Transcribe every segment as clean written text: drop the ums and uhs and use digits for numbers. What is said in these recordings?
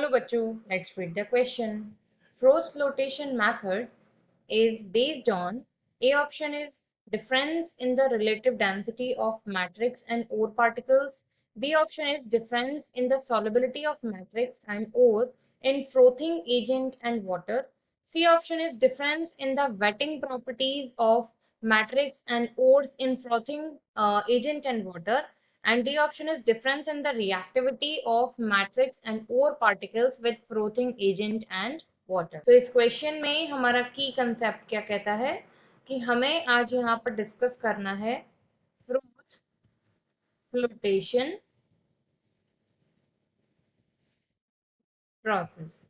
Hello bachcho, let's read the question. Frost flotation method is based on A option is difference in the relative density of matrix and ore particles. B option is difference in the solubility of matrix and ore in frothing agent and water. C option is difference in the wetting properties of matrix and ores in frothing agent and water. And D option is difference in the reactivity of matrix and ore particles with frothing agent and water. तो इस question में हमारा की concept क्या कहता है कि हमें आज यहाँ पर डिस्कस करना है froth flotation process.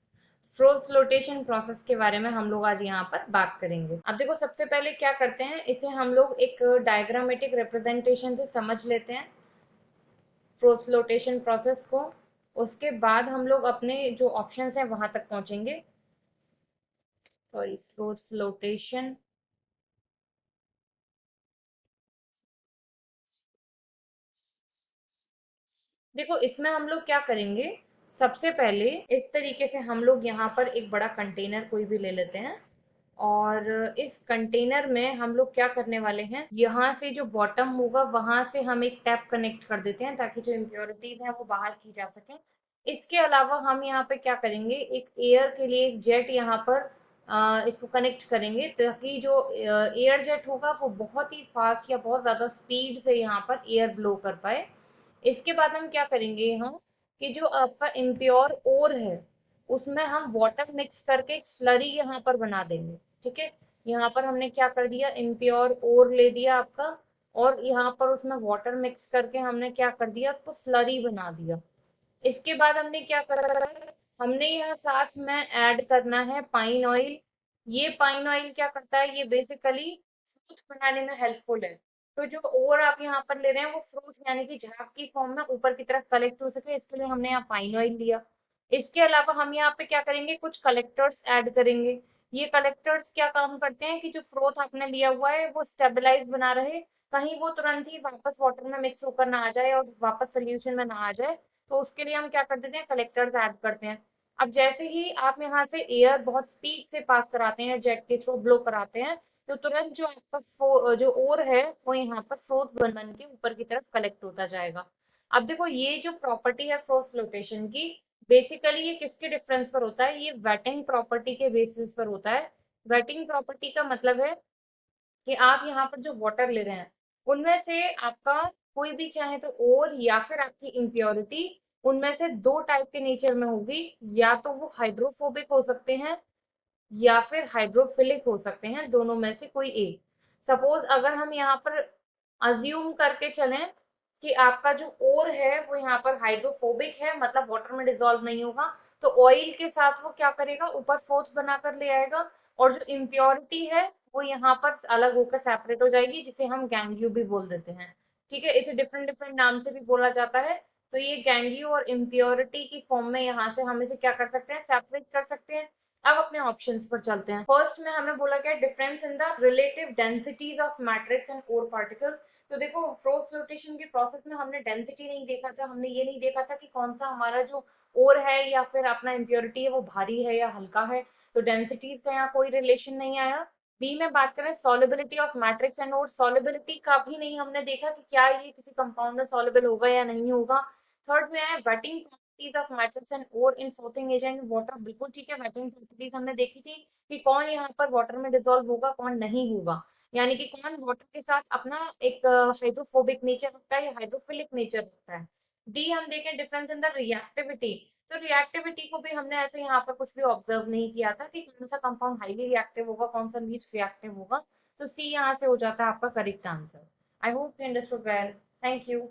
Froth flotation process के बारे में हम लोग आज यहाँ पर बात करेंगे। अब देखो सबसे पहले क्या करते हैं, इसे हम लोग एक डायग्रामेटिक रिप्रेजेंटेशन से समझ लेते हैं फ्रोज फ्लोटेशन प्रोसेस को। उसके बाद हम लोग अपने जो ऑप्शंस हैं वहां तक पहुंचेंगे। Sorry, froth flotation. देखो इसमें हम लोग क्या करेंगे, सबसे पहले इस तरीके से हम लोग यहाँ पर एक बड़ा कंटेनर कोई भी ले लेते हैं और इस कंटेनर में हम लोग क्या करने वाले हैं, यहाँ से जो बॉटम होगा वहां से हम एक टैप कनेक्ट कर देते हैं ताकि जो इम्प्योरिटीज हैं वो बाहर की जा सके। इसके अलावा हम यहाँ पे क्या करेंगे, एक एयर के लिए एक जेट यहाँ पर इसको कनेक्ट करेंगे ताकि जो एयर जेट होगा वो बहुत ही फास्ट या बहुत ज्यादा स्पीड से यहाँ पर एयर ब्लो कर पाए। इसके बाद हम क्या करेंगे यहाँ, कि जो आपका इम्प्योर ओर है उसमें हम वाटर मिक्स करके एक स्लरी यहाँ पर बना देंगे। ठीक है, यहाँ पर हमने क्या कर दिया, इम्प्योर ओर ले दिया आपका और यहाँ पर उसमें वाटर मिक्स करके हमने क्या कर दिया, उसको स्लरी बना दिया। इसके बाद हमने क्या करा, हमने यहाँ साथ में ऐड करना है पाइन ऑयल। ये पाइन ऑयल क्या करता है, ये बेसिकली फ्रूट बनाने में हेल्पफुल है। तो जो ओवर आप यहाँ पर ले रहे हैं वो फ्रूट यानी कि झाग की फॉर्म में ऊपर की तरफ कलेक्ट हो सके, इसके लिए हमने यहाँ पाइन ऑयल लिया। इसके अलावा हम यहाँ पे क्या करेंगे, कुछ कलेक्टर्स ऐड करेंगे। ये कलेक्टर्स क्या काम करते हैं कि जो फ्रोथ आपने लिया हुआ है वो स्टेबलाइज बना रहे, कहीं वो तुरंत ही वापस वाटर में मिक्स होकर ना आ जाए और वापस सोल्यूशन में ना आ जाए। तो उसके लिए हम क्या कर देते हैं, कलेक्टर्स ऐड करते हैं। अब जैसे ही आप यहाँ से एयर बहुत स्पीड से पास कराते हैं, जेट के थ्रू ब्लो कराते हैं, तो तुरंत जो आपका जो ओर है वो यहाँ पर फ्रोथ बन बन के ऊपर की तरफ कलेक्ट होता जाएगा। अब देखो ये जो प्रॉपर्टी है फ्रोथ फ्लोटेशन की, बेसिकली ये किसके डिफरेंस पर होता है, ये वेटिंग प्रॉपर्टी के बेसिस पर होता है। वेटिंग प्रॉपर्टी का मतलब है कि आप यहाँ पर जो वाटर ले रहे हैं उनमें से आपका कोई भी चाहे तो ओर या फिर आपकी इम्प्योरिटी उनमें से दो टाइप के नेचर में होगी, या तो वो हाइड्रोफोबिक हो सकते हैं या फिर हाइड्रोफिलिक हो सकते हैं, दोनों में से कोई एक। सपोज अगर हम यहाँ पर अज्यूम करके चलें कि आपका जो ओर है वो यहाँ पर हाइड्रोफोबिक है, मतलब वाटर में डिजोल्व नहीं होगा, तो ऑयल के साथ वो क्या करेगा, ऊपर फोर्स बनाकर ले आएगा और जो इम्प्योरिटी है वो यहाँ पर अलग होकर सेपरेट हो जाएगी, जिसे हम गैंग्यू भी बोल देते हैं। ठीक है, इसे डिफरेंट डिफरेंट नाम से भी बोला जाता है। तो ये गैंग्यू और इम्प्योरिटी की फॉर्म में यहाँ से हम इसे क्या कर सकते हैं, सेपरेट कर सकते हैं। अब अपने ऑप्शंस पर चलते हैं। फर्स्ट में हमें बोला गया difference in the relative densities of matrix and ore particles. तो देखो फ्रोज फ्लोटेशन के प्रोसेस में हमने डेंसिटी नहीं देखा था, हमने ये नहीं देखा था कि कौन सा हमारा जो ओर है या फिर अपना इम्प्योरिटी है वो भारी है या हल्का है। तो डेंसिटीज का यहाँ कोई रिलेशन नहीं आया। बी में बात करें solubility of matrix and ore, solubility का भी नहीं हमने देखा कि क्या ये किसी कंपाउंड में सॉलिबल होगा या नहीं होगा। थर्ड में आया wetting properties of matrix and ore in floating agent water. बिल्कुल ठीक है, वेटिंग प्रॉपर्टीज हमने देखी थी कि कौन यहाँ पर वाटर में डिसॉल्व होगा कौन नहीं होगा, यानी कि कौन वाटर के साथ अपना एक हाइड्रोफोबिक नेचर रखता है या हाइड्रोफिलिक नेचर रखता है। डी हम देखें डिफरेंस इन द रिएक्टिविटी। तो रिएक्टिविटी को भी हमने ऐसे यहाँ पर कुछ भी ऑब्जर्व नहीं किया था कि कौन सा कंपाउंड हाईली रिएक्टिव होगा कौन सा लीस्ट रिएक्टिव होगा। तो सी यहाँ से हो जाता है आपका correct answer. I hope you understood well. Thank you.